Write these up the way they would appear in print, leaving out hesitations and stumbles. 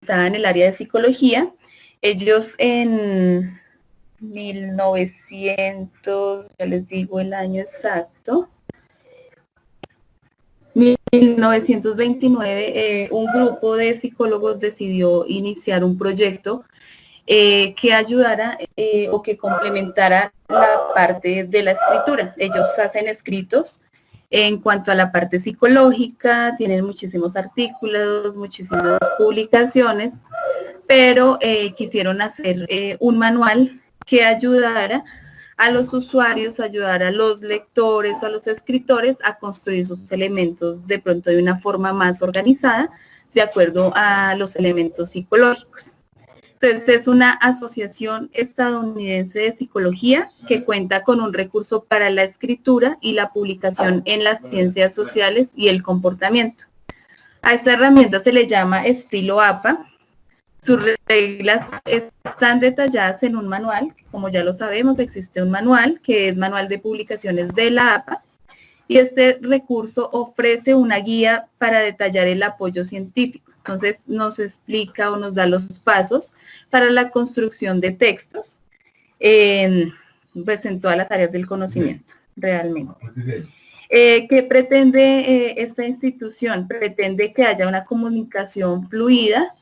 en el área de psicología. Ellos en 1900, ya les digo el año exacto, 1929, un grupo de psicólogos decidió iniciar un proyecto que ayudara o que complementara la parte de la escritura. Ellos hacen escritos en cuanto a la parte psicológica, tienen muchísimos artículos, muchísimas publicaciones, pero quisieron hacer un manual que ayudara a los usuarios, ayudar a los lectores, a los escritores a construir sus elementos de pronto de una forma más organizada, de acuerdo a los elementos psicológicos. Entonces, es una asociación estadounidense de psicología que cuenta con un recurso para la escritura y la publicación en las ciencias sociales y el comportamiento. A esta herramienta se le llama estilo APA. Sus reglas están detalladas en un manual. Como ya lo sabemos, existe un manual que es Manual de Publicaciones de la APA, y este recurso ofrece una guía para detallar el apoyo científico. Entonces nos explica o nos da los pasos para la construcción de textos pues en todas las áreas del conocimiento, realmente. ¿Qué pretende esta institución? Pretende que haya una comunicación fluida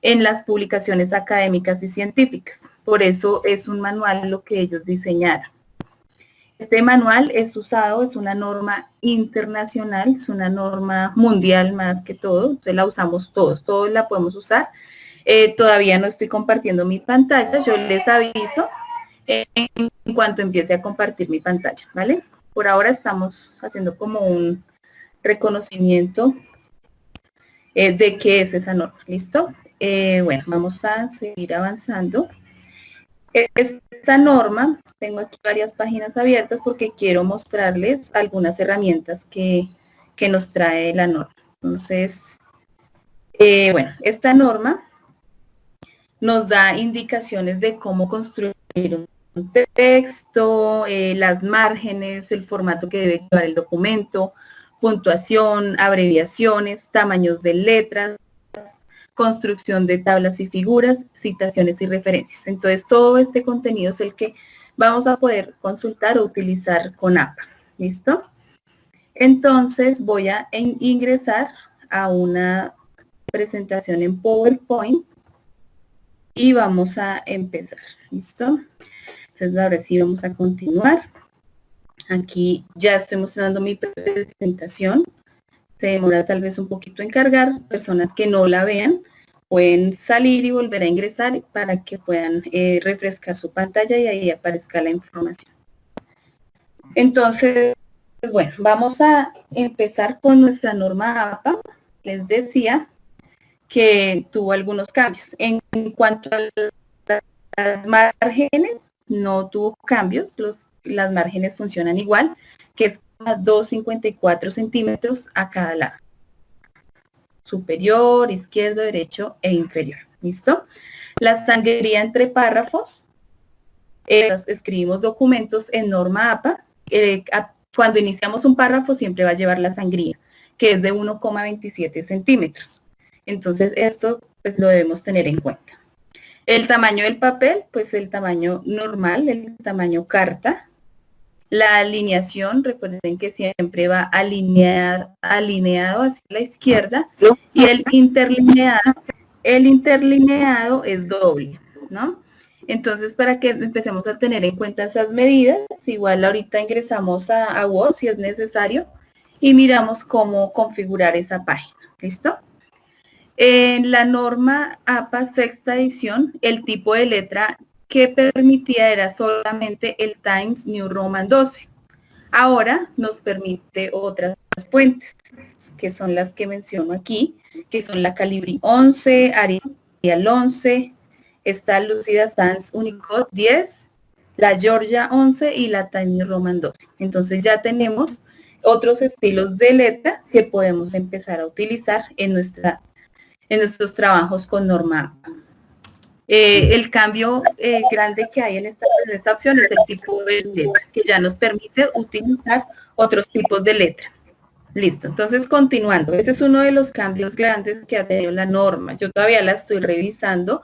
en las publicaciones académicas y científicas. Por eso es un manual lo que ellos diseñaron. Este manual es usado, es una norma internacional, es una norma mundial más que todo, entonces la usamos todos la podemos usar. Todavía no estoy compartiendo mi pantalla, yo les aviso en cuanto empiece a compartir mi pantalla, ¿vale? Por ahora estamos haciendo como un reconocimiento de qué es esa norma, ¿listo? Bueno, vamos a seguir avanzando. Esta norma, tengo aquí varias páginas abiertas porque quiero mostrarles algunas herramientas que nos trae la norma. Entonces, bueno, esta norma nos da indicaciones de cómo construir un texto, las márgenes, el formato que debe llevar el documento, puntuación, abreviaciones, tamaños de letras, construcción de tablas y figuras, citaciones y referencias. Entonces, todo este contenido es el que vamos a poder consultar o utilizar con APA. ¿Listo? Entonces, voy a ingresar a una presentación en PowerPoint y vamos a empezar. ¿Listo? Entonces, ahora sí vamos a continuar. Aquí ya estoy mostrando mi presentación. Se demora tal vez un poquito en cargar. Personas que no la vean pueden salir y volver a ingresar para que puedan refrescar su pantalla y ahí aparezca la información. Entonces, bueno, vamos a empezar con nuestra norma APA. Les decía que tuvo algunos cambios. En cuanto a las márgenes, no tuvo cambios. Las márgenes funcionan igual, que es a 2,54 centímetros a cada lado. Superior, izquierdo, derecho e inferior. ¿Listo? La sangría entre párrafos. Escribimos documentos en norma APA. Cuando iniciamos un párrafo siempre va a llevar la sangría, que es de 1,27 centímetros. Entonces esto pues, lo debemos tener en cuenta. El tamaño del papel, pues el tamaño normal, el tamaño carta. La alineación, recuerden que siempre va alineado hacia la izquierda, y el interlineado es doble, ¿no? Entonces, para que empecemos a tener en cuenta esas medidas, igual ahorita ingresamos a Word si es necesario y miramos cómo configurar esa página, ¿listo? En la norma APA sexta edición, el tipo de letra que permitía era solamente el Times New Roman 12. Ahora nos permite otras fuentes, que son las que menciono aquí, que son la Calibri 11, Arial 11, está Lucida Sans Unicode 10, la Georgia 11 y la Times New Roman 12. Entonces ya tenemos otros estilos de letra que podemos empezar a utilizar en nuestros trabajos con norma APA. El cambio grande que hay en esta opción es el tipo de letra, que ya nos permite utilizar otros tipos de letra. Listo, entonces continuando, ese es uno de los cambios grandes que ha tenido la norma. Yo todavía la estoy revisando.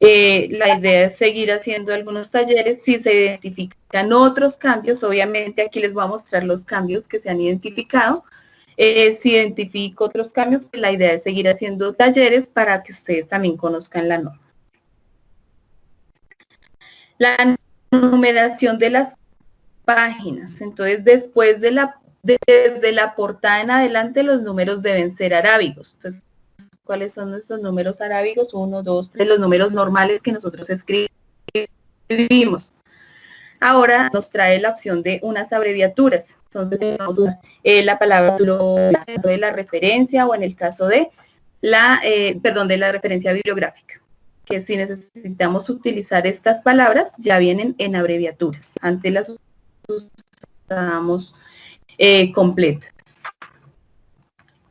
La idea es seguir haciendo algunos talleres. Si se identifican otros cambios, obviamente aquí les voy a mostrar los cambios que se han identificado. Si identifico otros cambios, pues la idea es seguir haciendo talleres para que ustedes también conozcan la norma. La numeración de las páginas. Entonces, después de desde la portada en adelante, los números deben ser arábigos. Entonces, ¿cuáles son nuestros números arábigos? 1, 2, 3, los números normales que nosotros escribimos. Ahora nos trae la opción de unas abreviaturas. Entonces, tenemos la palabra en el caso de la referencia o en el caso de de la referencia bibliográfica. Que si necesitamos utilizar estas palabras, ya vienen en abreviaturas. Antes las usamos completas.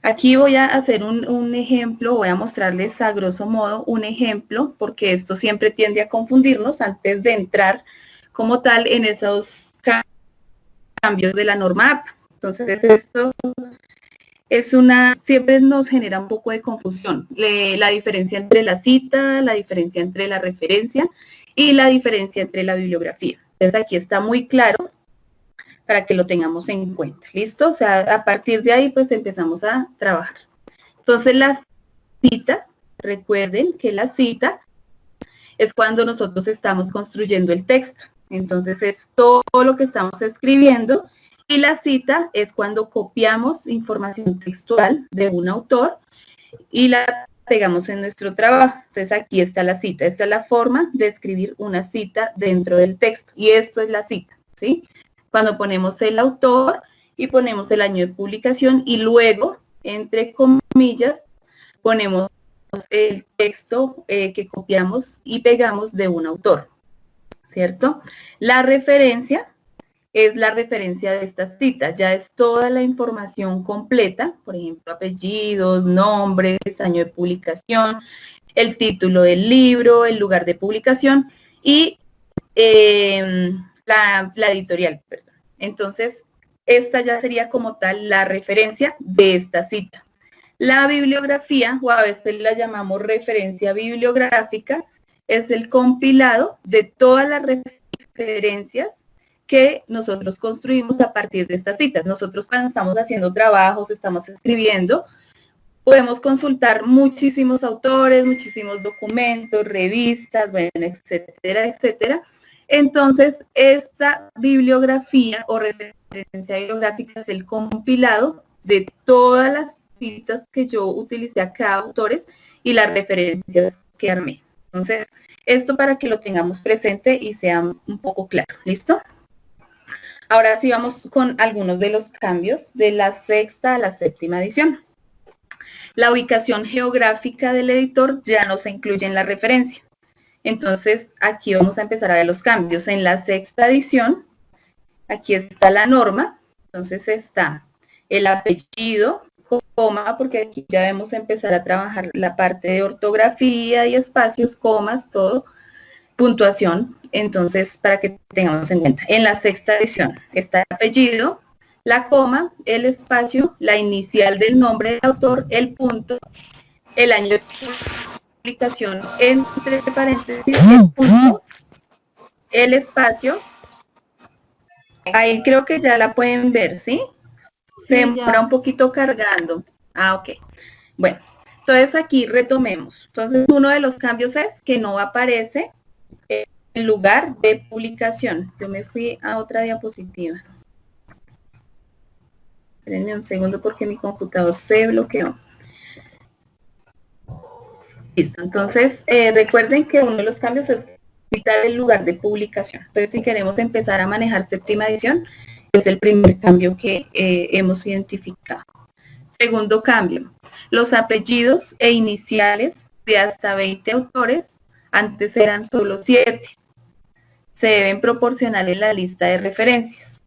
Aquí voy a hacer un ejemplo, voy a mostrarles a grosso modo un ejemplo, porque esto siempre tiende a confundirnos antes de entrar como tal en esos cambios de la norma APA. Entonces, esto siempre nos genera un poco de confusión. La diferencia entre la cita, la diferencia entre la referencia y la diferencia entre la bibliografía. Entonces, aquí está muy claro para que lo tengamos en cuenta. ¿Listo? O sea, a partir de ahí, pues empezamos a trabajar. Entonces, la cita, recuerden que la cita es cuando nosotros estamos construyendo el texto. Entonces, es todo lo que estamos escribiendo, y la cita es cuando copiamos información textual de un autor y la pegamos en nuestro trabajo. Entonces, aquí está la cita. Esta es la forma de escribir una cita dentro del texto. Y esto es la cita, ¿sí? Cuando ponemos el autor y ponemos el año de publicación y luego, entre comillas, ponemos el texto que copiamos y pegamos de un autor, ¿cierto? La referencia es la referencia de esta cita, ya es toda la información completa, por ejemplo, apellidos, nombres, año de publicación, el título del libro, el lugar de publicación y la editorial, perdón. Entonces, esta ya sería como tal la referencia de esta cita. La bibliografía, o a veces la llamamos referencia bibliográfica, es el compilado de todas las referencias que nosotros construimos a partir de estas citas. Nosotros cuando estamos haciendo trabajos, estamos escribiendo, podemos consultar muchísimos autores, muchísimos documentos, revistas, bueno, etcétera, etcétera. Entonces, esta bibliografía o referencia bibliográfica es el compilado de todas las citas que yo utilicé a cada autores y las referencias que armé. Entonces, esto para que lo tengamos presente y sea un poco claro. ¿Listo? Ahora sí vamos con algunos de los cambios de la 6ª a la 7ª edición. La ubicación geográfica del editor ya no se incluye en la referencia. Entonces, aquí vamos a empezar a ver los cambios. En la 6ª edición, aquí está la norma. Entonces, está el apellido, coma, porque aquí ya debemos empezar a trabajar la parte de ortografía y espacios, comas, todo, puntuación. Entonces, para que tengamos en cuenta. En la 6ª edición está el apellido, la coma, el espacio, la inicial del nombre del autor, el punto, el año de publicación entre paréntesis, el punto, el espacio. Ahí creo que ya la pueden ver, ¿sí? Se demora un poquito cargando. Ah, ok. Bueno, entonces aquí retomemos. Entonces, uno de los cambios es que no aparece el lugar de publicación. Yo me fui a otra diapositiva. Espérenme un segundo porque mi computador se bloqueó. Listo. Entonces, recuerden que uno de los cambios es quitar el lugar de publicación. Entonces, si queremos empezar a manejar 7ª edición, es el primer cambio que hemos identificado. Segundo cambio, los apellidos e iniciales de hasta 20 autores, antes eran solo 7. Se deben proporcionar en la lista de referencias.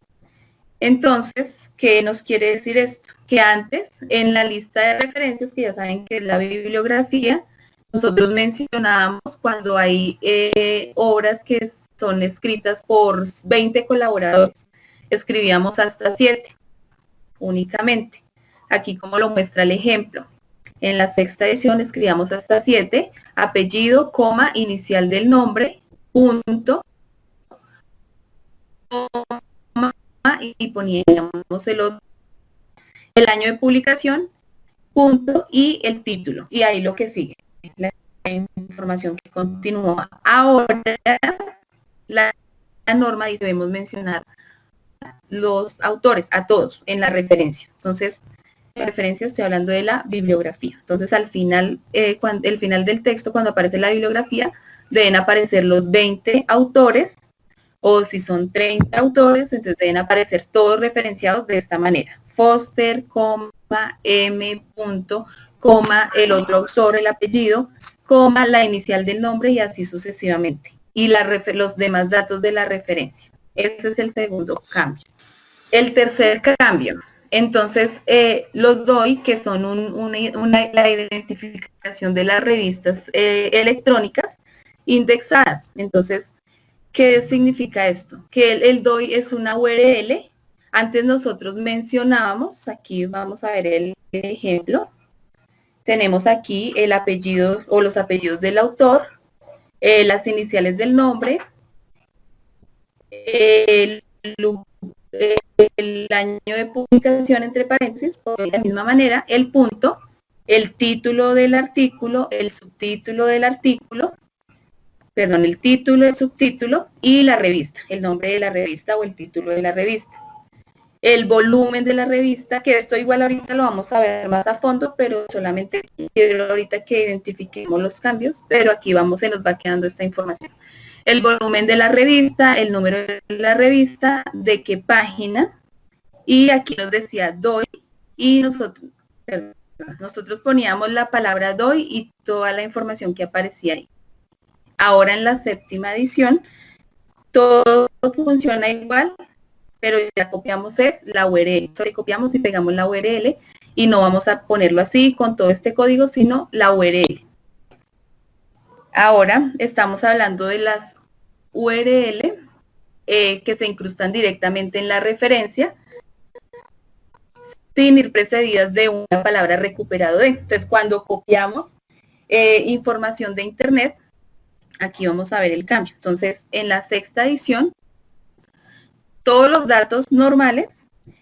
Entonces, ¿qué nos quiere decir esto? Que antes, en la lista de referencias, que ya saben que es la bibliografía, nosotros mencionábamos cuando hay obras que son escritas por 20 colaboradores, escribíamos hasta 7 únicamente. aquí como lo muestra el ejemplo. En la sexta edición escribíamos hasta 7, apellido, coma, inicial del nombre, punto, coma, y poníamos el año de publicación, punto, y el título. Y ahí lo que sigue, la información que continúa. Ahora, la norma dice, debemos mencionar los autores, a todos, en la referencia. Entonces, la referencia estoy hablando de la bibliografía. Entonces, al final, el final del texto, cuando aparece la bibliografía, deben aparecer los 20 autores, o si son 30 autores, entonces deben aparecer todos referenciados de esta manera. Foster, coma, M, punto, coma, el otro autor, el apellido, coma, la inicial del nombre y así sucesivamente. Y los demás datos de la referencia. Ese es el segundo cambio. El tercer cambio, entonces los DOI, que son la identificación de las revistas electrónicas indexadas. Entonces, ¿qué significa esto? Que el DOI es una URL. Antes nosotros mencionábamos, aquí vamos a ver el ejemplo. Tenemos aquí el apellido o los apellidos del autor, las iniciales del nombre, el año de publicación entre paréntesis, o de la misma manera, el punto, el título del artículo, el subtítulo del artículo, perdón, el título, el subtítulo y la revista, el nombre de la revista o el título de la revista. El volumen de la revista, que esto igual ahorita lo vamos a ver más a fondo, pero solamente quiero ahorita que identifiquemos los cambios, pero aquí se nos va quedando esta información. El volumen de la revista, el número de la revista, de qué página, y aquí nos decía DOI, y nosotros poníamos la palabra DOI y toda la información que aparecía ahí. Ahora en la séptima edición, todo funciona igual, pero ya copiamos la URL, solo copiamos y pegamos la URL, y no vamos a ponerlo así con todo este código, sino la URL. Ahora estamos hablando de las URL que se incrustan directamente en la referencia sin ir precedidas de una palabra recuperado de. Entonces, cuando copiamos información de internet, aquí vamos a ver el cambio. Entonces, en la sexta edición, todos los datos normales,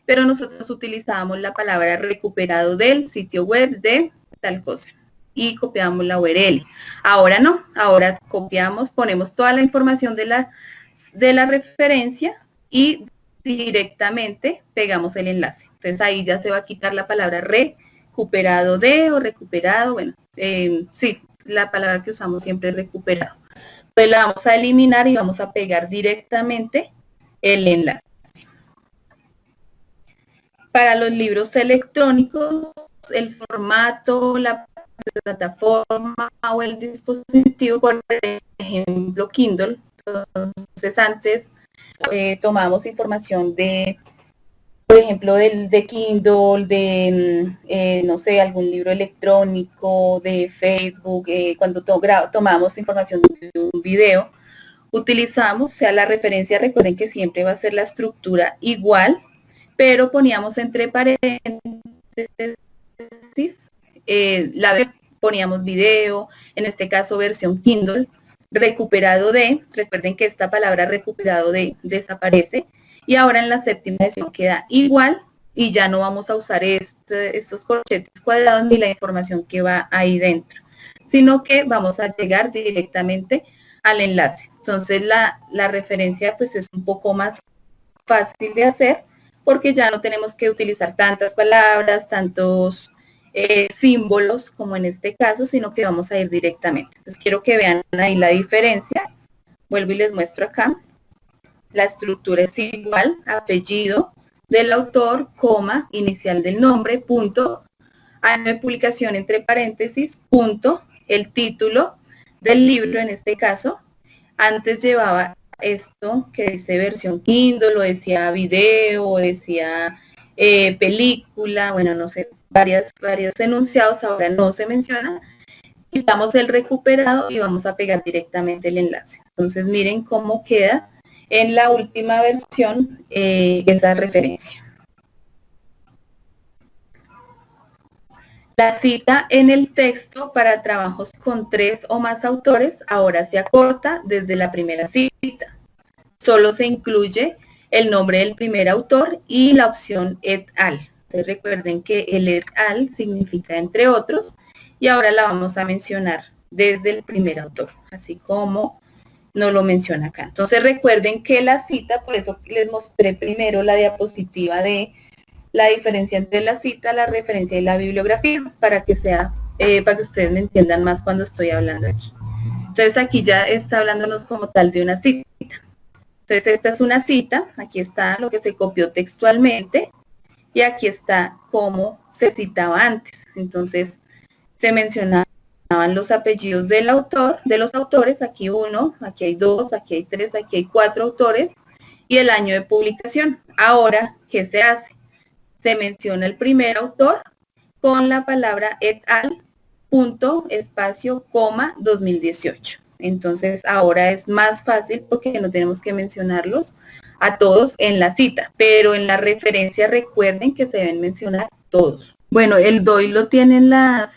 pero nosotros utilizábamos la palabra recuperado del sitio web de tal cosa y copiamos la URL. Ahora no, ahora copiamos, ponemos toda la información de la referencia y directamente pegamos el enlace. Entonces ahí ya se va a quitar la palabra recuperado de o recuperado, bueno, sí, la palabra que usamos siempre es recuperado. Entonces la vamos a eliminar y vamos a pegar directamente el enlace. Para los libros electrónicos, el formato, la plataforma o el dispositivo, por ejemplo, Kindle. Entonces antes tomamos información de, por ejemplo, de Kindle, de, no sé, algún libro electrónico, de Facebook, cuando tomamos información de un video, utilizamos, o sea, la referencia, recuerden que siempre va a ser la estructura igual, pero poníamos entre paréntesis, poníamos video, en este caso versión Kindle, recuperado de, recuerden que esta palabra recuperado de desaparece, y ahora en la séptima edición queda igual, y ya no vamos a usar estos corchetes cuadrados ni la información que va ahí dentro, sino que vamos a llegar directamente al enlace. Entonces la referencia pues es un poco más fácil de hacer, porque ya no tenemos que utilizar tantas palabras, tantos símbolos como en este caso, sino que vamos a ir directamente. Entonces quiero que vean ahí la diferencia. Vuelvo y les muestro acá. La estructura es igual, apellido del autor, coma, inicial del nombre, punto, año de publicación entre paréntesis, punto, el título del libro en este caso. Antes llevaba esto que dice versión Kindle, o decía video, o decía película, bueno, no sé, varios enunciados, ahora no se menciona. Quitamos el recuperado y vamos a pegar directamente el enlace. Entonces miren cómo queda en la última versión esa referencia. La cita en el texto para trabajos con 3 o más autores ahora se acorta desde la primera cita. Solo se incluye el nombre del primer autor y la opción et al. Entonces recuerden que el et al significa entre otros y ahora la vamos a mencionar desde el primer autor, así como nos lo menciona acá. Entonces recuerden que la cita, por eso les mostré primero la diapositiva de la diferencia entre la cita, la referencia y la bibliografía, para que sea, para que ustedes me entiendan más cuando estoy hablando aquí. Entonces aquí ya está hablándonos como tal de una cita. Entonces esta es una cita, aquí está lo que se copió textualmente y aquí está cómo se citaba antes. Entonces se mencionaban los apellidos del autor, de los autores, aquí uno, aquí hay dos, aquí hay tres, aquí hay 4 autores y el año de publicación. Ahora, ¿qué se hace? Se menciona el primer autor con la palabra et al, punto, espacio, coma, 2018. Entonces ahora es más fácil porque no tenemos que mencionarlos a todos en la cita, pero en la referencia recuerden que se deben mencionar todos. Bueno, el DOI lo tienen las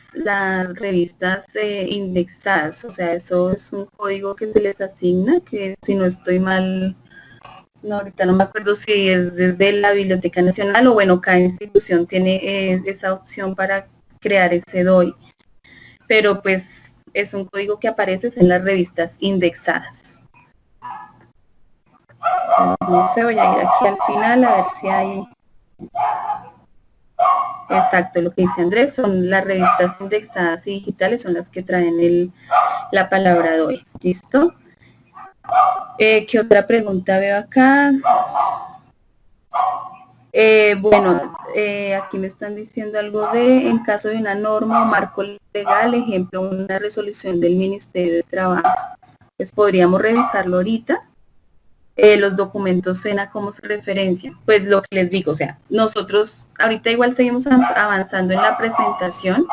revistas indexadas, o sea, eso es un código que se les asigna, que si no estoy mal, no, ahorita no me acuerdo si es desde la Biblioteca Nacional o bueno, cada institución tiene esa opción para crear ese DOI, pero pues es un código que aparece en las revistas indexadas. No sé, voy a ir aquí al final a ver si hay... Exacto, lo que dice Andrés, son las revistas indexadas y digitales, son las que traen la palabra DOI. ¿Listo? ¿Qué otra pregunta veo acá? Bueno, aquí me están diciendo algo de, en caso de una norma o marco legal, ejemplo, una resolución del Ministerio de Trabajo, pues podríamos revisarlo ahorita. Los documentos SENA como referencia, pues lo que les digo, o sea, nosotros ahorita igual seguimos avanzando en la presentación.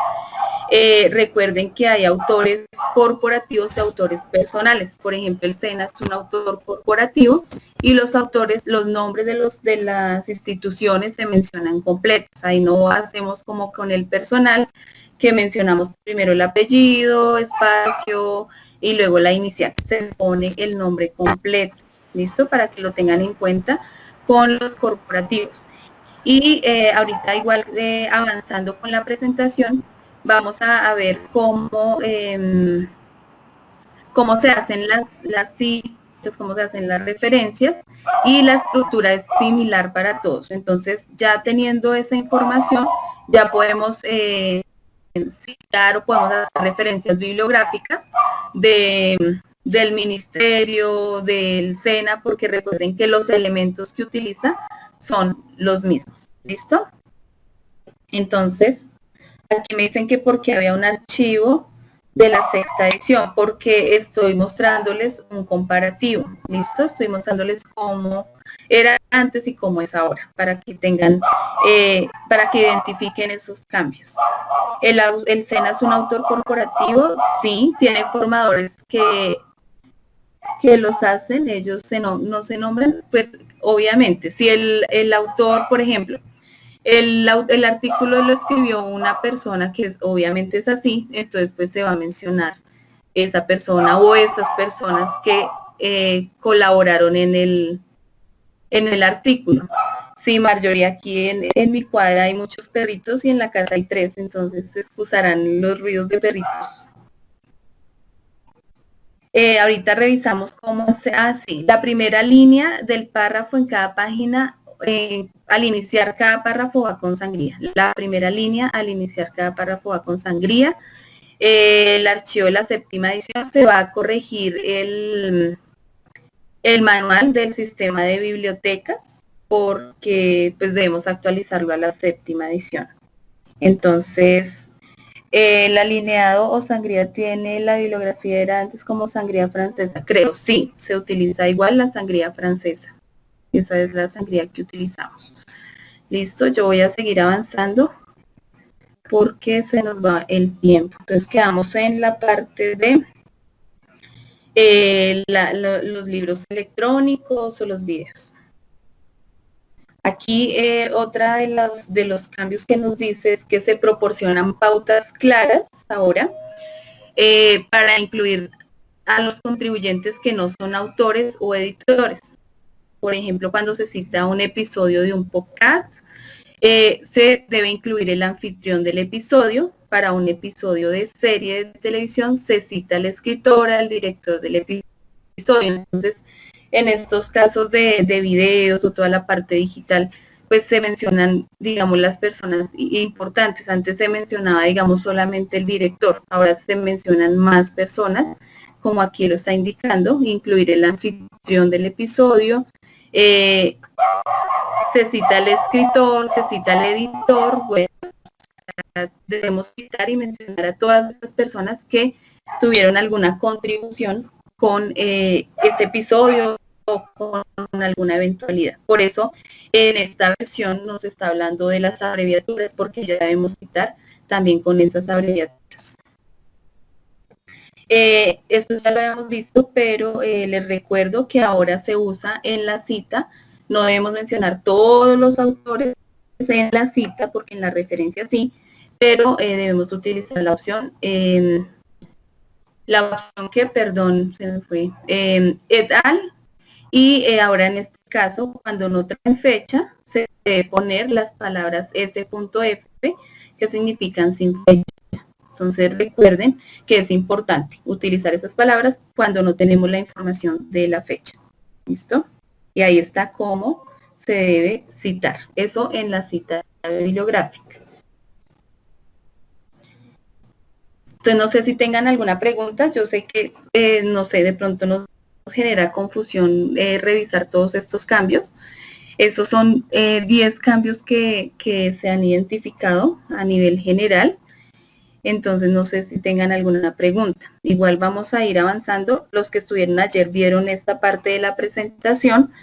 Recuerden que hay autores corporativos y autores personales. Por ejemplo, el SENA es un autor corporativo y los autores, los nombres de las instituciones se mencionan completos. Ahí no hacemos como con el personal, que mencionamos primero el apellido, espacio y luego la inicial. Se pone el nombre completo. ¿Listo? Para que lo tengan en cuenta con los corporativos. Y ahorita igual avanzando con la presentación, vamos a ver cómo se hacen las citas, cómo se hacen las referencias y la estructura es similar para todos. Entonces, ya teniendo esa información, ya podemos citar o podemos hacer referencias bibliográficas del ministerio, del SENA, porque recuerden que los elementos que utiliza son los mismos. ¿Listo? Entonces, aquí me dicen que porque había un archivo de la 6ª edición, porque estoy mostrándoles un comparativo. ¿Listo? Estoy mostrándoles cómo era antes y cómo es ahora, para que tengan, para que identifiquen esos cambios. El SENA es un autor corporativo, sí, tiene formadores que los hacen, ellos no se nombran, pues obviamente, si el autor, por ejemplo, el artículo lo escribió una persona que obviamente es así, entonces pues se va a mencionar esa persona o esas personas que colaboraron en el artículo. Sí, Marjorie, aquí en mi cuadra hay muchos perritos y en la casa hay 3, entonces se excusarán los ruidos de perritos. Ahorita revisamos cómo se hace. La primera línea del párrafo en cada página, al iniciar cada párrafo va con sangría. La primera línea al iniciar cada párrafo va con sangría. El archivo de la 7ª edición se va a corregir el manual del sistema de bibliotecas porque pues debemos actualizarlo a la 7ª edición. Entonces, el alineado o sangría tiene la bibliografía era antes como sangría francesa, creo, sí, se utiliza igual la sangría francesa. Esa es la sangría que utilizamos. Listo, yo voy a seguir avanzando porque se nos va el tiempo. Entonces quedamos en la parte de los libros electrónicos o los videos. Aquí otra de los cambios que nos dice es que se proporcionan pautas claras ahora para incluir a los contribuyentes que no son autores o editores. Por ejemplo, cuando se cita un episodio de un podcast, se debe incluir el anfitrión del episodio. Para un episodio de serie de televisión se cita al escritor, al director del episodio. Entonces, en estos casos de videos o toda la parte digital, pues se mencionan, digamos, las personas importantes. Antes se mencionaba, digamos, solamente el director, ahora se mencionan más personas, como aquí lo está indicando, incluir el anfitrión del episodio, se cita al escritor, se cita al editor. Bueno, debemos citar y mencionar a todas esas personas que tuvieron alguna contribución con este episodio o con alguna eventualidad. Por eso, en esta versión nos está hablando de las abreviaturas, porque ya debemos citar también con esas abreviaturas. Esto ya lo habíamos visto, pero les recuerdo que ahora se usa en la cita. No debemos mencionar todos los autores en la cita, porque en la referencia sí, pero debemos utilizar la opción se me fue, et al, y ahora en este caso, cuando no traen fecha, se debe poner las palabras s.f, que significan sin fecha. Entonces recuerden que es importante utilizar esas palabras cuando no tenemos la información de la fecha. ¿Listo? Y ahí está cómo se debe citar. Eso en la cita bibliográfica. Entonces no sé si tengan alguna pregunta. Yo sé que, no sé, de pronto nos genera confusión revisar todos estos cambios. Esos son 10 cambios que se han identificado a nivel general. Entonces no sé si tengan alguna pregunta. Igual vamos a ir avanzando. Los que estuvieron ayer vieron esta parte de la presentación,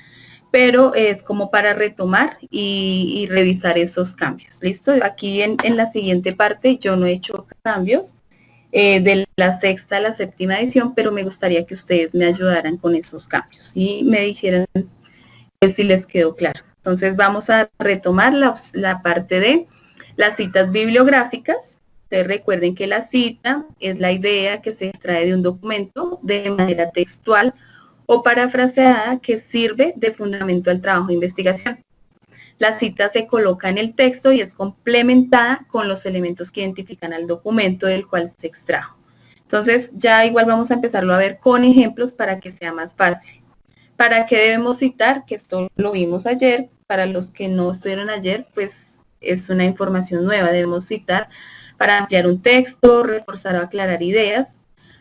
pero es como para retomar y revisar esos cambios. ¿Listo? Aquí en la siguiente parte yo no he hecho cambios de la sexta a la séptima edición, pero me gustaría que ustedes me ayudaran con esos cambios y me dijeran si les quedó claro. Entonces vamos a retomar la parte de las citas bibliográficas. Ustedes recuerden que la cita es la idea que se extrae de un documento de manera textual o parafraseada que sirve de fundamento al trabajo de investigación. La cita se coloca en el texto y es complementada con los elementos que identifican al documento del cual se extrajo. Entonces ya igual vamos a empezarlo a ver con ejemplos para que sea más fácil. ¿Para qué debemos citar? Que esto lo vimos ayer. Para los que no estuvieron ayer, pues es una información nueva. Debemos citar para ampliar un texto, reforzar o aclarar ideas,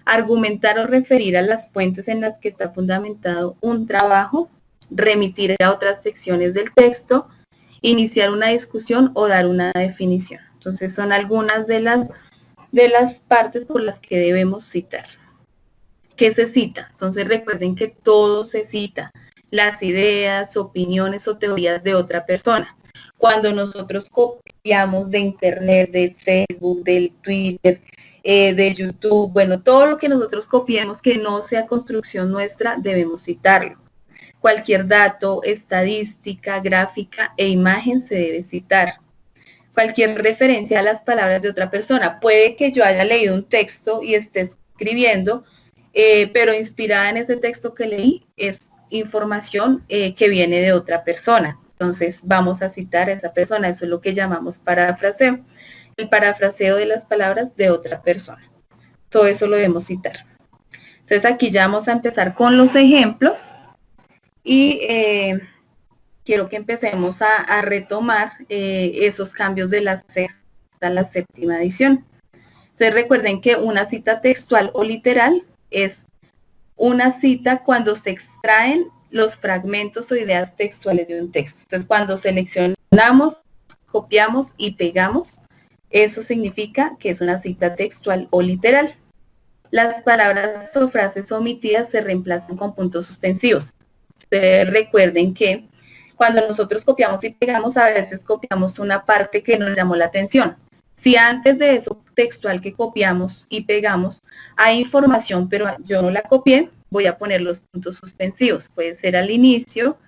argumentar o referir a las fuentes en las que está fundamentado un trabajo, remitir a otras secciones del texto, iniciar una discusión o dar una definición. Entonces son algunas de las partes por las que debemos citar. ¿Qué se cita? Entonces recuerden que todo se cita, las ideas, opiniones o teorías de otra persona. Cuando nosotros copiamos de internet, de Facebook, del Twitter, de YouTube, bueno, todo lo que nosotros copiemos que no sea construcción nuestra, debemos citarlo. Cualquier dato, estadística, gráfica e imagen se debe citar. Cualquier referencia a las palabras de otra persona. Puede que yo haya leído un texto y esté escribiendo, pero inspirada en ese texto que leí es información que viene de otra persona. Entonces vamos a citar a esa persona. Eso es lo que llamamos parafraseo. El parafraseo de las palabras de otra persona. Todo eso lo debemos citar. Entonces aquí ya vamos a empezar con los ejemplos. Y quiero que empecemos a retomar esos cambios de la sexta a la séptima edición. Entonces recuerden que una cita textual o literal es una cita cuando se extraen los fragmentos o ideas textuales de un texto. Entonces cuando seleccionamos, copiamos y pegamos, eso significa que es una cita textual o literal. Las palabras o frases omitidas se reemplazan con puntos suspensivos. Ustedes recuerden que cuando nosotros copiamos y pegamos, a veces copiamos una parte que nos llamó la atención. Si antes de eso textual que copiamos y pegamos hay información, pero yo no la copié, voy a poner los puntos suspensivos. Puede ser al inicio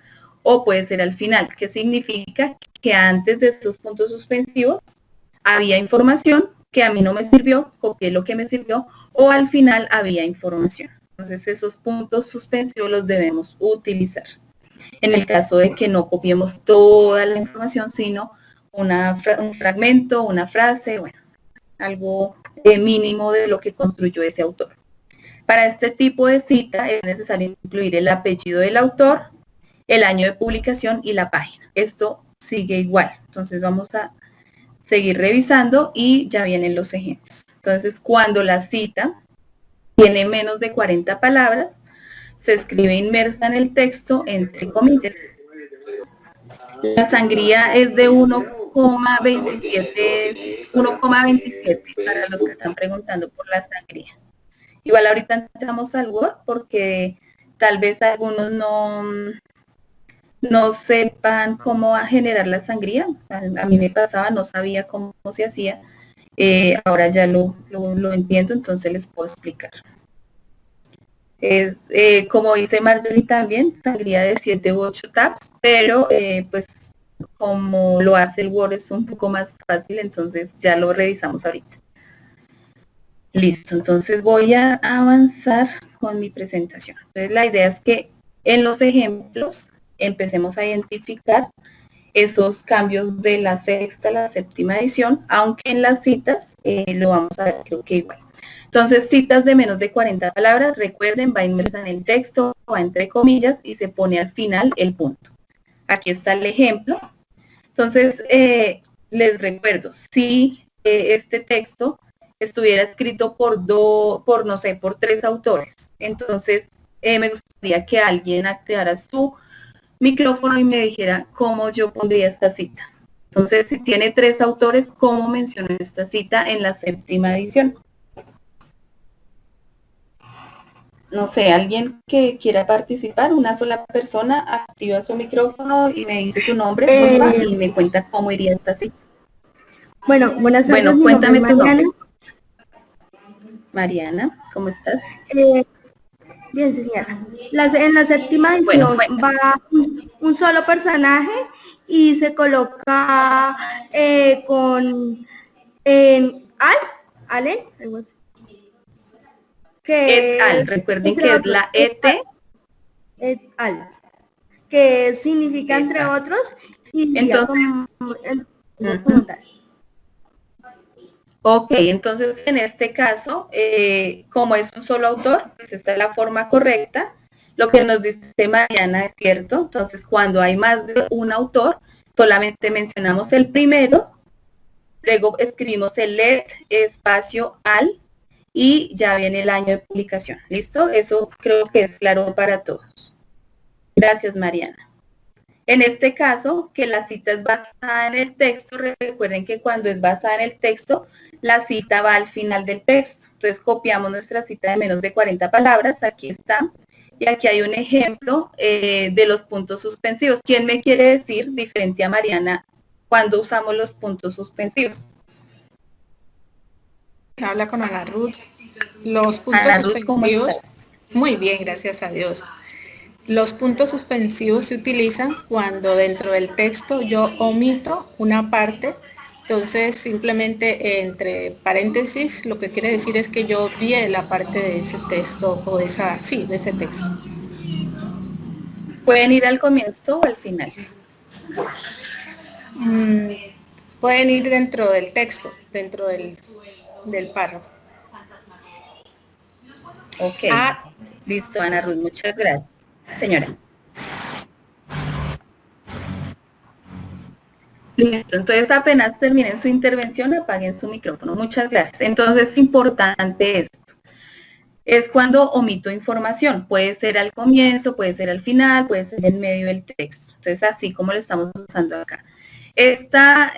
o puede ser al final, que significa que antes de estos puntos suspensivos había información que a mí no me sirvió, copié lo que me sirvió, o al final había información. Entonces esos puntos suspensivos los debemos utilizar. En el caso de que no copiemos toda la información, sino un fragmento, una frase, bueno, algo mínimo de lo que construyó ese autor. Para este tipo de cita es necesario incluir el apellido del autor, el año de publicación y la página. Esto sigue igual. Entonces vamos a seguir revisando y ya vienen los ejemplos. Entonces, cuando la cita tiene menos de 40 palabras, se escribe inmersa en el texto entre comillas. La sangría es de 1,27 para los que están preguntando por la sangría. Igual ahorita entramos al Word porque tal vez algunos no sepan cómo generar la sangría. A mí me pasaba, no sabía cómo se hacía. Ahora ya lo entiendo, entonces les puedo explicar. Como dice Marjorie también, sangría de 7 u 8 tabs, pero pues como lo hace el Word es un poco más fácil, entonces ya lo revisamos ahorita. Listo, entonces voy a avanzar con mi presentación. Entonces la idea es que en los ejemplos empecemos a identificar esos cambios de la sexta a la séptima edición, aunque en las citas lo vamos a ver creo que igual. Entonces, citas de menos de 40 palabras, recuerden, va inmersa en el texto, va entre comillas y se pone al final el punto. Aquí está el ejemplo. Entonces, les recuerdo, si este texto estuviera escrito por 3 autores, entonces me gustaría que alguien activara su micrófono y me dijera cómo yo pondría esta cita. Entonces, si tiene 3 autores, ¿cómo menciono esta cita en la séptima edición? No sé, alguien que quiera participar, una sola persona, activa su micrófono y me dice su nombre, porfa, y me cuenta cómo iría esta cita. Bueno, buenas tardes. Bueno, cuéntame tu nombre. Mariana, ¿cómo estás? Bien, señora. En la séptima edición va un solo personaje y se coloca con Allen, algo así. Et al, recuerden que es la ET. Et al, que significa entre otros y entonces, como tal. Ok, entonces en este caso, como es un solo autor, pues esta es la forma correcta. Lo que nos dice Mariana es cierto. Entonces, cuando hay más de un autor, solamente mencionamos el primero, luego escribimos el let espacio al y ya viene el año de publicación. ¿Listo? Eso creo que es claro para todos. Gracias, Mariana. En este caso, que la cita es basada en el texto, recuerden que cuando es basada en el texto, la cita va al final del texto. Entonces copiamos nuestra cita de menos de 40 palabras, aquí está, y aquí hay un ejemplo de los puntos suspensivos. ¿Quién me quiere decir, diferente a Mariana, cuándo usamos los puntos suspensivos? Habla con Ana Ruth. Los puntos Ana Ruth, suspensivos, muy bien, gracias a Dios. Los puntos suspensivos se utilizan cuando dentro del texto yo omito una parte, entonces simplemente entre paréntesis lo que quiere decir es que yo obvié la parte de ese texto o de ese texto. ¿Pueden ir al comienzo o al final? Pueden ir dentro del texto, dentro del párrafo. Ok, listo, Ana Ruth, muchas gracias. Señora. Listo, entonces apenas terminen su intervención, apaguen su micrófono. Muchas gracias. Entonces es importante esto. Es cuando omito información. Puede ser al comienzo, puede ser al final, puede ser en medio del texto. Entonces así como lo estamos usando acá. Esta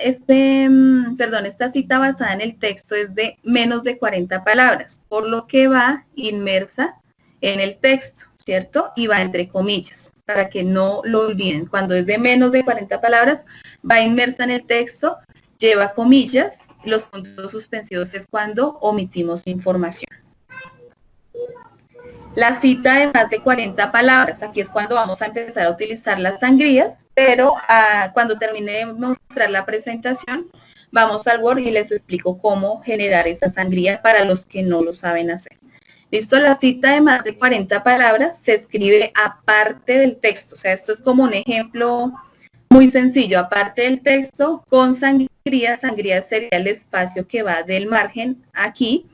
cita basada en el texto es de menos de 40 palabras, por lo que va inmersa en el texto, ¿cierto? Y va entre comillas, para que no lo olviden. Cuando es de menos de 40 palabras, va inmersa en el texto, lleva comillas. Los puntos suspensivos es cuando omitimos información. La cita de más de 40 palabras, aquí es cuando vamos a empezar a utilizar las sangrías, pero cuando termine de mostrar la presentación, vamos al Word y les explico cómo generar esa sangría para los que no lo saben hacer. Listo, la cita de más de 40 palabras se escribe aparte del texto, o sea, esto es como un ejemplo muy sencillo, aparte del texto, con sangría. Sangría sería el espacio que va del margen aquí,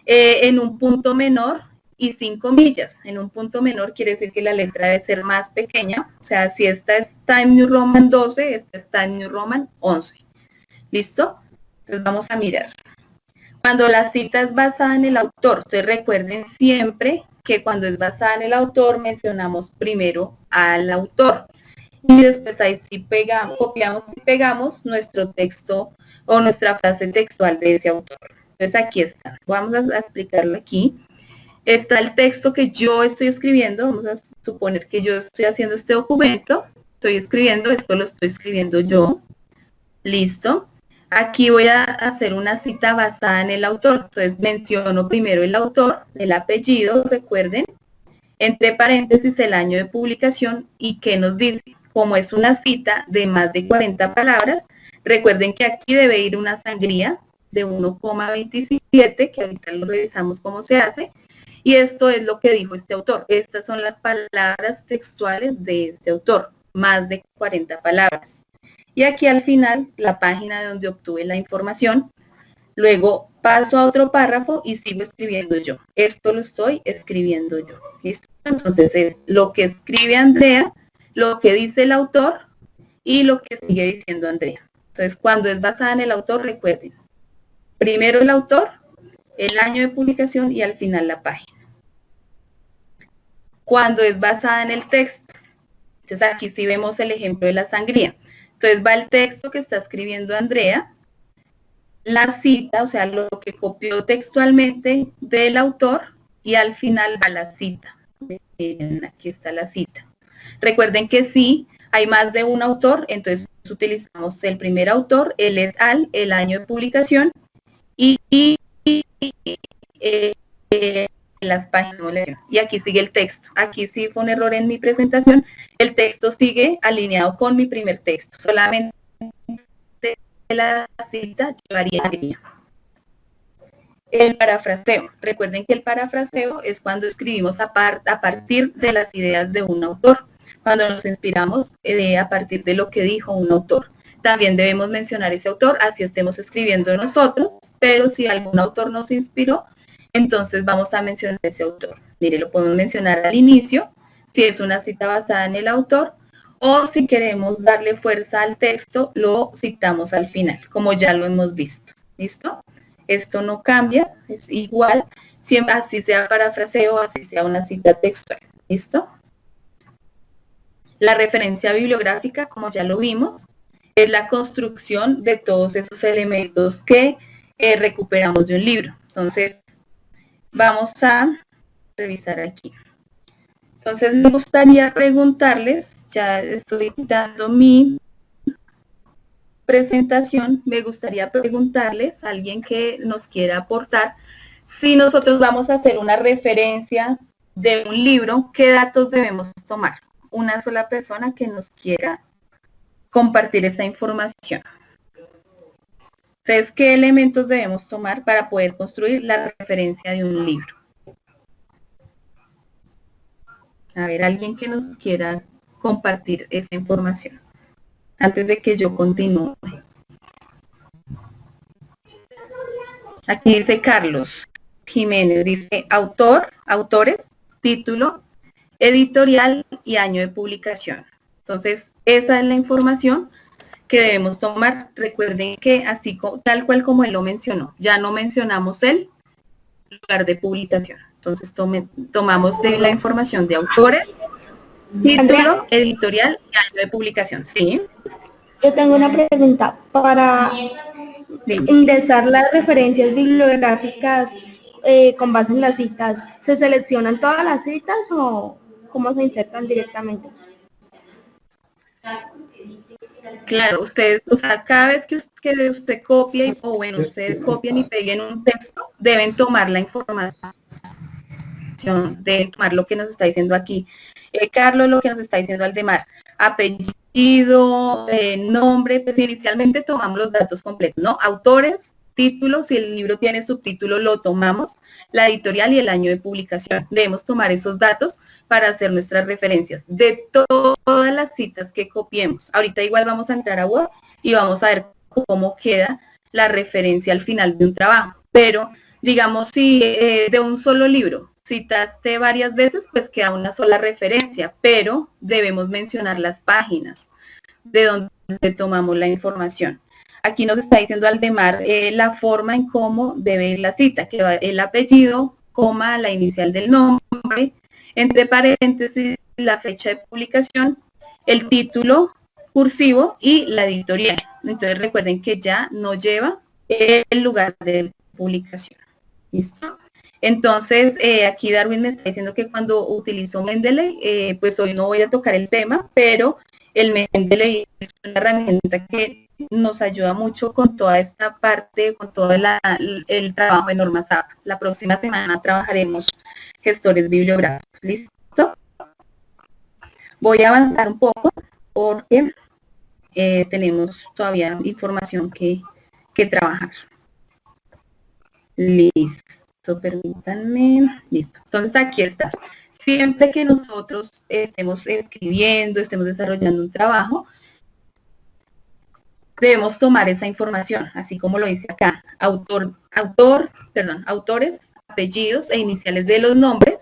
en un punto menor y sin comillas. En un punto menor quiere decir que la letra debe ser más pequeña, o sea, si esta está en New Roman 12, esta está en New Roman 11. ¿Listo? Entonces vamos a mirar. Cuando la cita es basada en el autor, entonces recuerden siempre que cuando es basada en el autor, mencionamos primero al autor. Y después ahí sí pegamos, copiamos y pegamos nuestro texto o nuestra frase textual de ese autor. Entonces aquí está. Vamos a explicarlo aquí. Está el texto que yo estoy escribiendo. Vamos a suponer que yo estoy haciendo este documento. Estoy escribiendo, esto lo estoy escribiendo yo. Listo. Aquí voy a hacer una cita basada en el autor. Entonces menciono primero el autor, el apellido, recuerden, entre paréntesis el año de publicación y qué nos dice. Como es una cita de más de 40 palabras, recuerden que aquí debe ir una sangría de 1,27, que ahorita lo revisamos cómo se hace, y esto es lo que dijo este autor. Estas son las palabras textuales de este autor, más de 40 palabras. Y aquí al final, la página de donde obtuve la información. Luego paso a otro párrafo y sigo escribiendo yo. Esto lo estoy escribiendo yo. ¿Listo? Entonces es lo que escribe Andrea, lo que dice el autor y lo que sigue diciendo Andrea. Entonces cuando es basada en el autor, recuerden, primero el autor, el año de publicación y al final la página. Cuando es basada en el texto, entonces aquí sí vemos el ejemplo de la sangría. Entonces va el texto que está escribiendo Andrea, la cita, o sea, lo que copió textualmente del autor y al final va la cita. Aquí está la cita. Recuerden que si hay más de un autor, entonces utilizamos el primer autor, el et al, el año de publicación y las páginas. Y aquí sigue el texto. Aquí sí fue un error en mi presentación. El texto sigue alineado con mi primer texto. Solamente la cita yo haría el parafraseo. Recuerden que el parafraseo es cuando escribimos a partir de las ideas de un autor, cuando nos inspiramos a partir de lo que dijo un autor. También debemos mencionar ese autor, así estemos escribiendo nosotros, pero si algún autor nos inspiró, entonces vamos a mencionar ese autor. Mire, lo podemos mencionar al inicio, si es una cita basada en el autor, o si queremos darle fuerza al texto, lo citamos al final, como ya lo hemos visto. ¿Listo? Esto no cambia, es igual, siempre así sea parafraseo, así sea una cita textual. ¿Listo? La referencia bibliográfica, como ya lo vimos, es la construcción de todos esos elementos que recuperamos de un libro. Entonces, vamos a revisar aquí. Entonces, me gustaría preguntarles, ya estoy dando mi presentación, me gustaría preguntarles a alguien que nos quiera aportar, si nosotros vamos a hacer una referencia de un libro, ¿qué datos debemos tomar? Una sola persona que nos quiera compartir esa información. Entonces, ¿qué elementos debemos tomar para poder construir la referencia de un libro? A ver, alguien que nos quiera compartir esa información antes de que yo continúe. Aquí dice Carlos Jiménez, dice autor, autores, título, editorial y año de publicación. Entonces, esa es la información que debemos tomar. Recuerden que así tal cual como él lo mencionó, ya no mencionamos el lugar de publicación. Entonces, tomamos de la información de autores, título, editorial y año de publicación. ¿Sí? Yo tengo una pregunta. Para ingresar las referencias bibliográficas con base en las citas, ¿se seleccionan todas las citas o cómo se insertan directamente? Claro, ustedes, o sea, cada vez que usted copia, o bueno, ustedes copian y peguen un texto, deben tomar la información deben tomar lo que nos está diciendo aquí Carlos, lo que nos está diciendo Aldemar, apellido, nombre, pues inicialmente tomamos los datos completos, ¿no? Autores, título, si el libro tiene subtítulo lo tomamos, la editorial y el año de publicación. Debemos tomar esos datos para hacer nuestras referencias de todas las citas que copiemos. Ahorita igual vamos a entrar a Word y vamos a ver cómo queda la referencia al final de un trabajo. Pero, digamos, si de un solo libro citaste varias veces, pues queda una sola referencia, pero debemos mencionar las páginas de donde tomamos la información. Aquí nos está diciendo Aldemar la forma en cómo debe ir la cita, que va el apellido, coma, la inicial del nombre, entre paréntesis, la fecha de publicación, el título cursivo y la editorial. Entonces recuerden que ya no lleva el lugar de publicación. ¿Listo? Entonces, aquí Darwin me está diciendo que cuando utilizo Mendeley, pues hoy no voy a tocar el tema, pero el Mendeley es una herramienta que nos ayuda mucho con toda esta parte, con todo el trabajo de normas AP. La próxima semana trabajaremos gestores bibliográficos. ¿Listo? Voy a avanzar un poco porque tenemos todavía información que trabajar. Listo, permítanme. Listo. Entonces aquí está. Siempre que nosotros estemos escribiendo, estemos desarrollando un trabajo, debemos tomar esa información, así como lo dice acá. Autores, apellidos e iniciales de los nombres,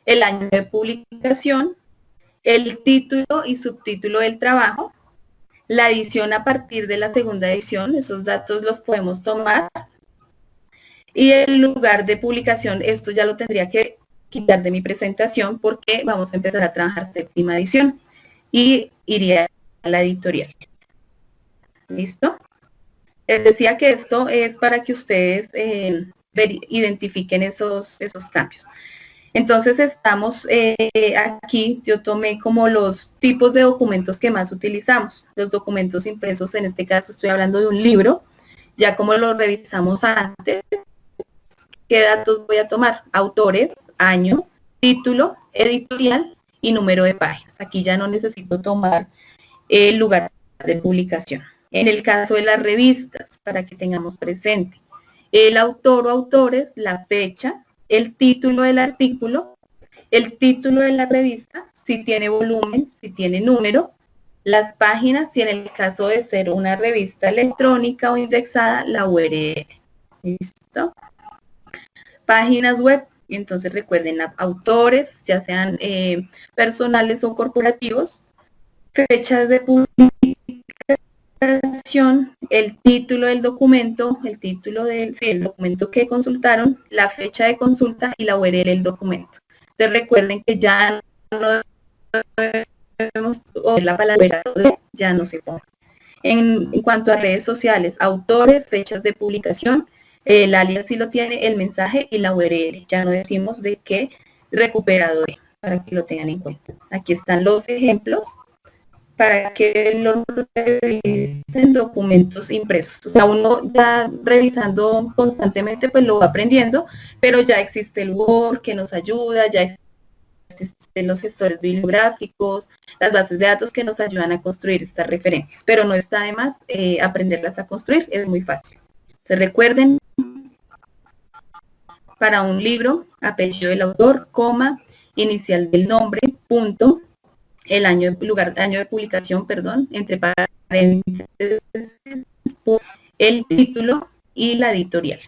el año de publicación, el título y subtítulo del trabajo, la edición a partir de la segunda edición, esos datos los podemos tomar, y el lugar de publicación, esto ya lo tendría que quitar de mi presentación porque vamos a empezar a trabajar séptima edición y iría a la editorial. ¿Listo? Les decía que esto es para que ustedes identifiquen esos cambios. Entonces estamos aquí, yo tomé como los tipos de documentos que más utilizamos. Los documentos impresos, en este caso estoy hablando de un libro, ya como lo revisamos antes, ¿qué datos voy a tomar? Autores, año, título, editorial y número de páginas. Aquí ya no necesito tomar el lugar de publicación. En el caso de las revistas, para que tengamos presente, el autor o autores, la fecha, el título del artículo, el título de la revista, si tiene volumen, si tiene número, las páginas, si en el caso de ser una revista electrónica o indexada, la URL. ¿Listo? Páginas web, entonces recuerden autores, ya sean personales o corporativos, fechas de publicación, el título del documento, el título del documento que consultaron, la fecha de consulta y la URL del documento. Entonces recuerden que ya no debemos, o la palabra ya no se pone. En cuanto a redes sociales, autores, fechas de publicación, el alias sí lo tiene, el mensaje y la URL. Ya no decimos de qué recuperado de, para que lo tengan en cuenta. Aquí están los ejemplos para que lo revisen documentos impresos. O sea, uno ya revisando constantemente pues lo va aprendiendo, pero ya existe el Word que nos ayuda, ya existen los gestores bibliográficos, las bases de datos que nos ayudan a construir estas referencias, pero no está de más aprenderlas a construir, es muy fácil. Entonces recuerden, para un libro, apellido del autor, coma, inicial del nombre, punto, el año de publicación, perdón, entre paréntesis, el título y la editorial.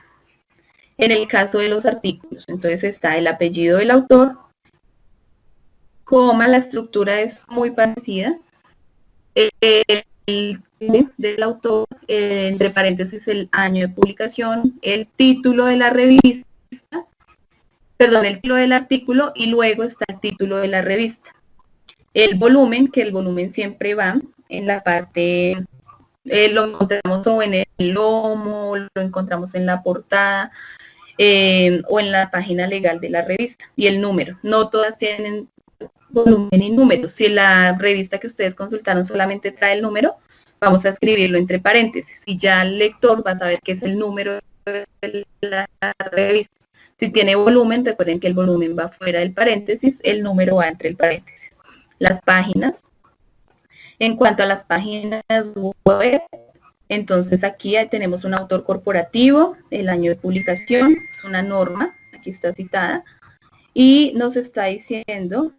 En el caso de los artículos, entonces está el apellido del autor, coma, la estructura es muy parecida, el del autor, entre paréntesis el año de publicación, el título de la revista, perdón, el título del artículo y luego está el título de la revista. El volumen, que el volumen siempre va en la parte, lo encontramos o en el lomo, lo encontramos en la portada o en la página legal de la revista. Y el número, no todas tienen volumen y número. Si la revista que ustedes consultaron solamente trae el número, vamos a escribirlo entre paréntesis y ya el lector va a saber qué es el número de la revista. Si tiene volumen, recuerden que el volumen va fuera del paréntesis, el número va entre el paréntesis. Las páginas. En cuanto a las páginas web, entonces aquí tenemos un autor corporativo, el año de publicación, es una norma, aquí está citada, y nos está diciendo,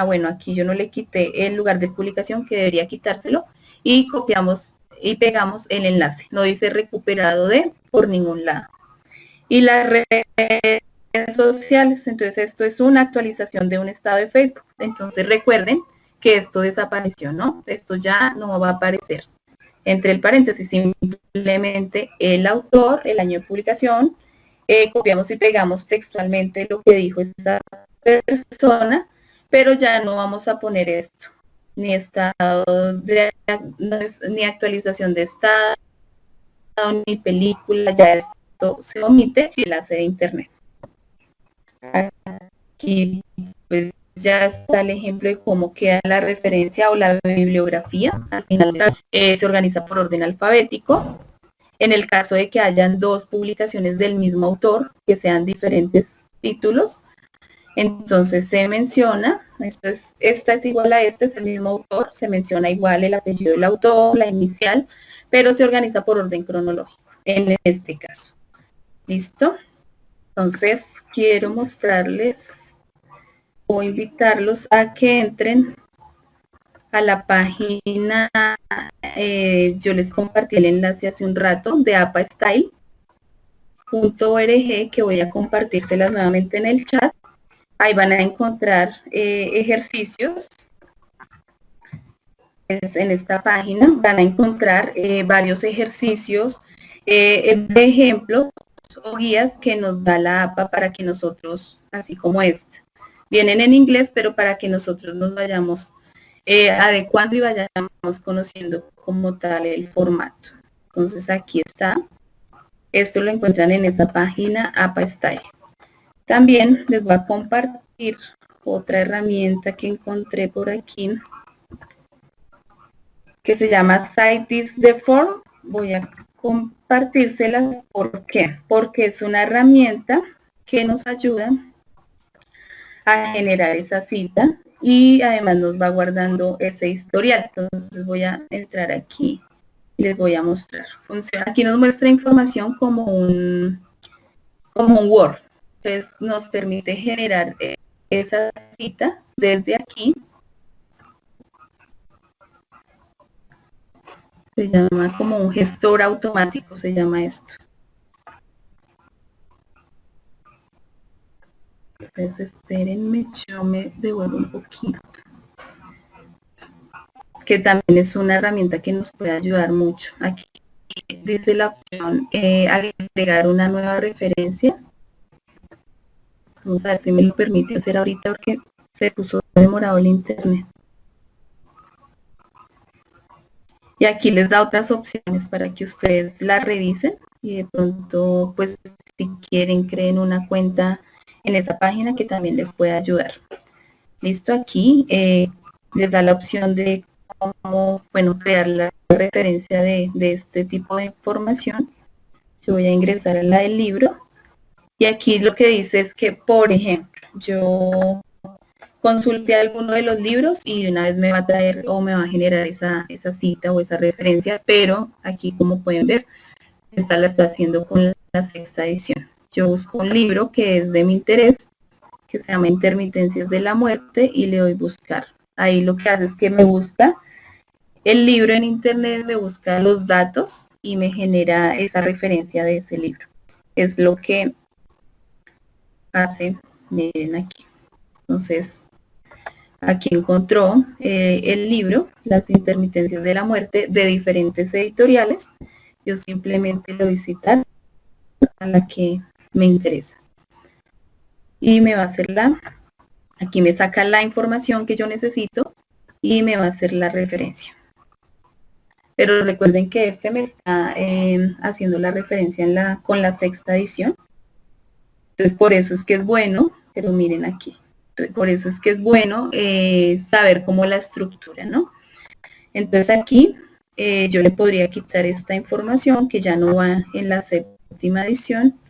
bueno, aquí yo no le quité el lugar de publicación, que debería quitárselo, y copiamos y pegamos el enlace, no dice recuperado por ningún lado. Y las redes sociales, entonces esto es una actualización de un estado de Facebook, entonces recuerden que esto desapareció, ¿no? Esto ya no va a aparecer. Entre el paréntesis, simplemente el autor, el año de publicación, copiamos y pegamos textualmente lo que dijo esa persona, pero ya no vamos a poner esto, ni estado ni actualización de estado, ni película, ya esto se omite y enlace de internet. Aquí pues ya está el ejemplo de cómo queda la referencia o la bibliografía. Al final se organiza por orden alfabético. En el caso de que hayan dos publicaciones del mismo autor, que sean diferentes títulos, entonces se menciona, esta es igual a este, es el mismo autor, se menciona igual el apellido del autor, la inicial, pero se organiza por orden cronológico, en este caso. ¿Listo? Entonces, quiero mostrarles o invitarlos a que entren a la página, yo les compartí el enlace hace un rato, de apastyle.org, que voy a compartírselas nuevamente en el chat. Ahí van a encontrar ejercicios. En esta página van a encontrar varios ejercicios de ejemplos o guías que nos da la APA para que nosotros, así como este, vienen en inglés, pero para que nosotros nos vayamos adecuando y vayamos conociendo como tal el formato. Entonces aquí está. Esto lo encuentran en esa página apastyle. También les voy a compartir otra herramienta que encontré por aquí, que se llama Cite This the Form. Voy a compartírselas. ¿Por qué? Porque es una herramienta que nos ayuda a generar esa cita y además nos va guardando ese historial. Entonces voy a entrar aquí y les voy a mostrar. Funciona. Aquí nos muestra información como un Word. Entonces nos permite generar esa cita desde aquí. Se llama como un gestor automático, se llama esto. Entonces espérenme, yo me devuelvo un poquito. Que también es una herramienta que nos puede ayudar mucho. Aquí dice la opción agregar una nueva referencia. Vamos a ver si me lo permite hacer ahorita porque se puso demorado el internet. Y aquí les da otras opciones para que ustedes la revisen y de pronto, pues, si quieren, creen una cuenta en esa página que también les puede ayudar. Listo, aquí les da la opción de cómo, bueno, crear la referencia de este tipo de información. Yo voy a ingresar a la del libro. Y aquí lo que dice es que, por ejemplo, yo consulté alguno de los libros y de una vez me va a traer o me va a generar esa cita o esa referencia, pero aquí, como pueden ver, esta la está haciendo con la sexta edición. Yo busco un libro que es de mi interés, que se llama Intermitencias de la Muerte, y le doy buscar. Ahí lo que hace es que me busca el libro en internet, me busca los datos y me genera esa referencia de ese libro. Es lo que hace, miren aquí. Entonces, aquí encontró el libro, Las Intermitencias de la Muerte, de diferentes editoriales. Yo simplemente lo voy a citar a la que me interesa. Y me va a hacer aquí me saca la información que yo necesito y me va a hacer la referencia. Pero recuerden que este me está haciendo la referencia con la sexta edición. Entonces por eso es que es bueno, pero miren aquí, por eso es que es bueno saber cómo la estructura, ¿no? Entonces aquí yo le podría quitar esta información que ya no va en la séptima edición.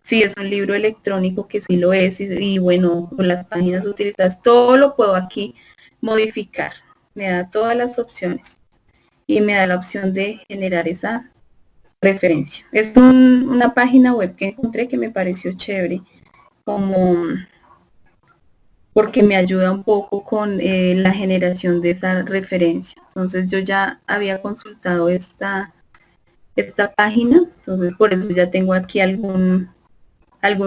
Si es un libro electrónico, que sí lo es, y bueno, con las páginas utilizadas, todo lo puedo aquí modificar. Me da todas las opciones y me da la opción de generar esa referencia. Es una página web que encontré que me pareció chévere, como porque me ayuda un poco con la generación de esa referencia. Entonces yo ya había consultado esta página, entonces por eso ya tengo aquí algún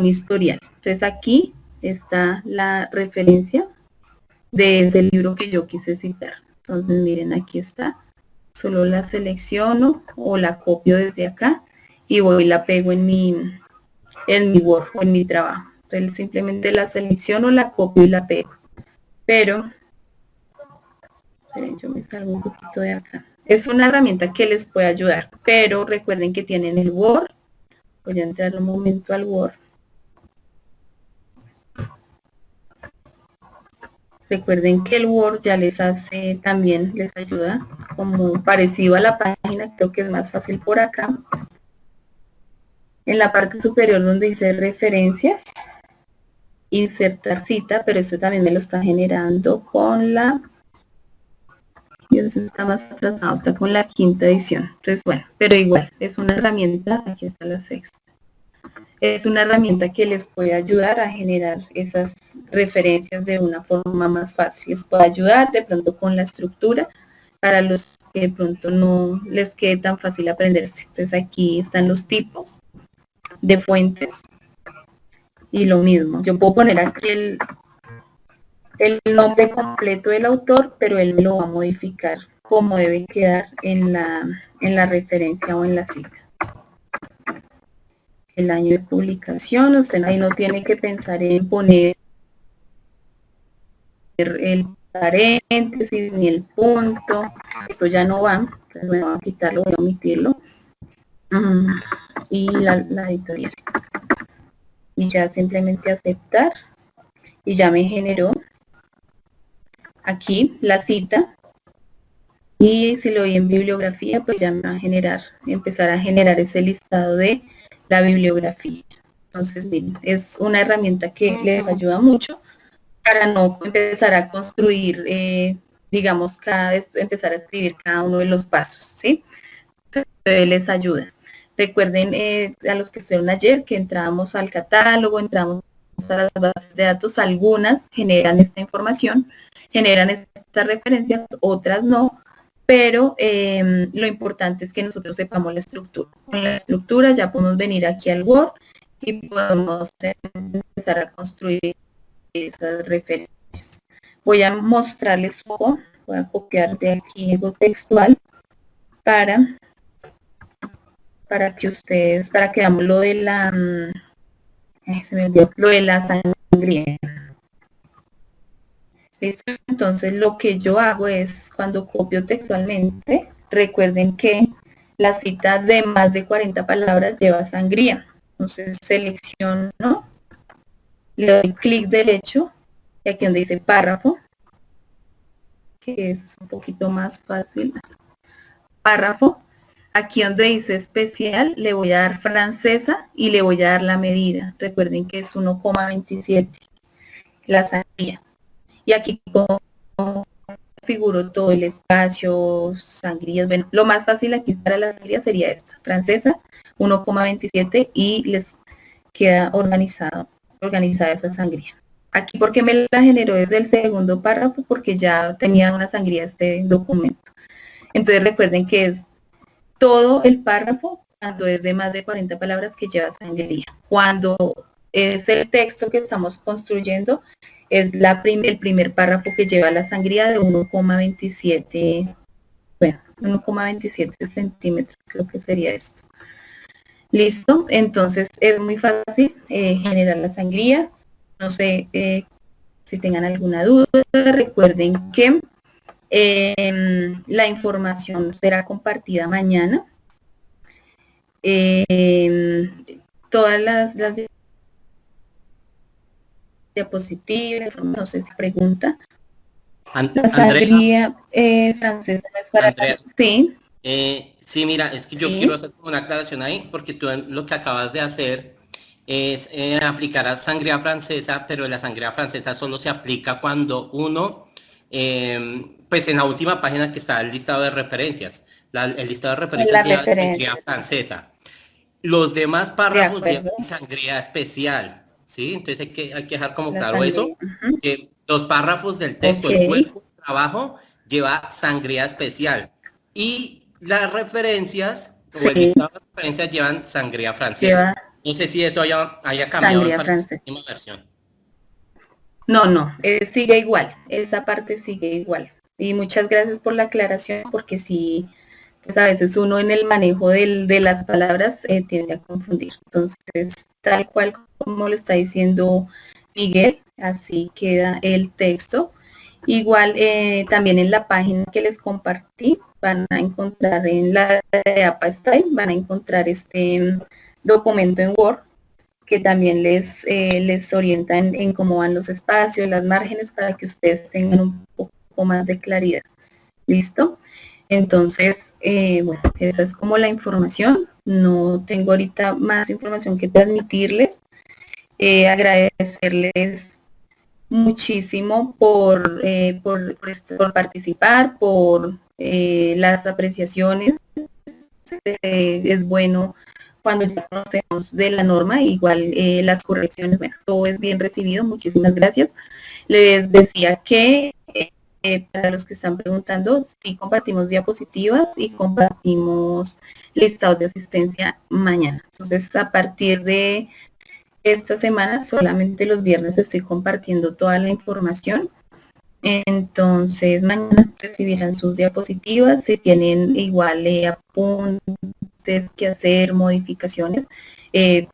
historial. Entonces aquí está la referencia del libro que yo quise citar. Entonces miren, aquí está. Solo la selecciono o la copio desde acá y voy y la pego en mi Word o en mi trabajo. Entonces simplemente la selecciono, la copio y la pego. Pero, esperen, yo me salgo un poquito de acá. Es una herramienta que les puede ayudar, pero recuerden que tienen el Word. Voy a entrar un momento al Word. Recuerden que el Word ya les hace, también les ayuda, como parecido a la página, creo que es más fácil por acá. En la parte superior donde dice referencias, insertar cita, pero esto también me lo está generando con la, y eso está más atrasado, está con la 5ª edición. Entonces, bueno, pero igual, es una herramienta, aquí está la 6ª. Es una herramienta que les puede ayudar a generar esas referencias de una forma más fácil. Les puede ayudar de pronto con la estructura para los que de pronto no les quede tan fácil aprenderse. Entonces aquí están los tipos de fuentes y lo mismo. Yo puedo poner aquí el nombre completo del autor, pero él lo va a modificar como debe quedar en la referencia o en la cita. El año de publicación, usted ahí no tiene que pensar en poner el paréntesis ni el punto, esto ya no va, entonces me voy a quitarlo, voy a omitirlo, y la editorial, y ya simplemente aceptar, y ya me generó aquí la cita, y si lo doy en bibliografía, pues ya me va a empezar a generar ese listado de la bibliografía. Entonces, miren, es una herramienta que les ayuda mucho para no empezar a construir, digamos, cada vez empezar a escribir cada uno de los pasos, ¿sí? Entonces, les ayuda. Recuerden a los que estuvieron ayer que entrábamos al catálogo, entramos a las bases de datos, algunas generan esta información, generan estas referencias, otras no, pero lo importante es que nosotros sepamos la estructura. Con la estructura ya podemos venir aquí al Word y podemos empezar a construir esas referencias. Voy a mostrarles un poco, voy a copiar de aquí algo textual para que ustedes, para que veamos lo de la, se me olvidó, lo de la sangría. Entonces lo que yo hago es, cuando copio textualmente, recuerden que la cita de más de 40 palabras lleva sangría. Entonces selecciono, le doy clic derecho, y aquí donde dice párrafo, que es un poquito más fácil, párrafo, aquí donde dice especial, le voy a dar francesa y le voy a dar la medida. Recuerden que es 1,27 la sangría. Y aquí configuro todo el espacio, sangrías. Bueno, lo más fácil aquí para la sangría sería esto, francesa, 1,27 y les queda organizada esa sangría. Aquí porque me la generó desde el segundo párrafo, porque ya tenía una sangría este documento. Entonces recuerden que es todo el párrafo cuando es de más de 40 palabras que lleva sangría. Cuando es el texto que estamos construyendo, es el primer párrafo que lleva la sangría de 1,27, bueno, 1,27 centímetros, creo que sería esto. Listo, entonces es muy fácil generar la sangría. No sé si tengan alguna duda, recuerden que la información será compartida mañana. Todas las diapositivas, no sé si pregunta. La sangría francesa no es para... Andrea, sí. Sí, mira, es que yo quiero hacer una aclaración ahí, porque tú lo que acabas de hacer es aplicar a sangría francesa, pero la sangría francesa solo se aplica cuando uno, pues en la última página que está el listado de referencias, el listado de referencias lleva sangría francesa. Los demás párrafos llevan sangría especial, ¿sí? Entonces hay que dejar como claro eso, que los párrafos del texto, el cuerpo de trabajo lleva sangría especial y las referencias o el listado de referencias llevan sangría francesa. No sé si eso haya cambiado en la última versión. No, sigue igual, esa parte sigue igual. Y muchas gracias por la aclaración, porque sí, pues a veces uno en el manejo de las palabras tiende a confundir. Entonces, tal cual como lo está diciendo Miguel, así queda el texto. Igual también en la página que les compartí, van a encontrar en la de APA Style, van a encontrar este documento en Word, que también les orienta en cómo van los espacios, las márgenes, para que ustedes tengan un poco más de claridad. ¿Listo? Entonces, bueno, esa es como la información. No tengo ahorita más información que transmitirles. Agradecerles muchísimo por participar, por las apreciaciones. Es bueno cuando ya conocemos de la norma, igual las correcciones, bueno, todo es bien recibido. Muchísimas gracias. Les decía que para los que están preguntando, sí compartimos diapositivas y compartimos listados de asistencia mañana. Entonces, a partir de esta semana, solamente los viernes estoy compartiendo toda la información. Entonces, mañana recibirán sus diapositivas. Si tienen igual apuntes que hacer, modificaciones,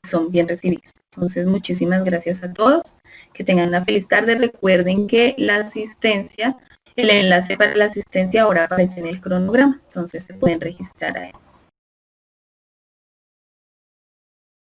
son bien recibidas. Entonces, muchísimas gracias a todos. Que tengan una feliz tarde. Recuerden que la asistencia, el enlace para la asistencia ahora aparece en el cronograma. Entonces, se pueden registrar ahí.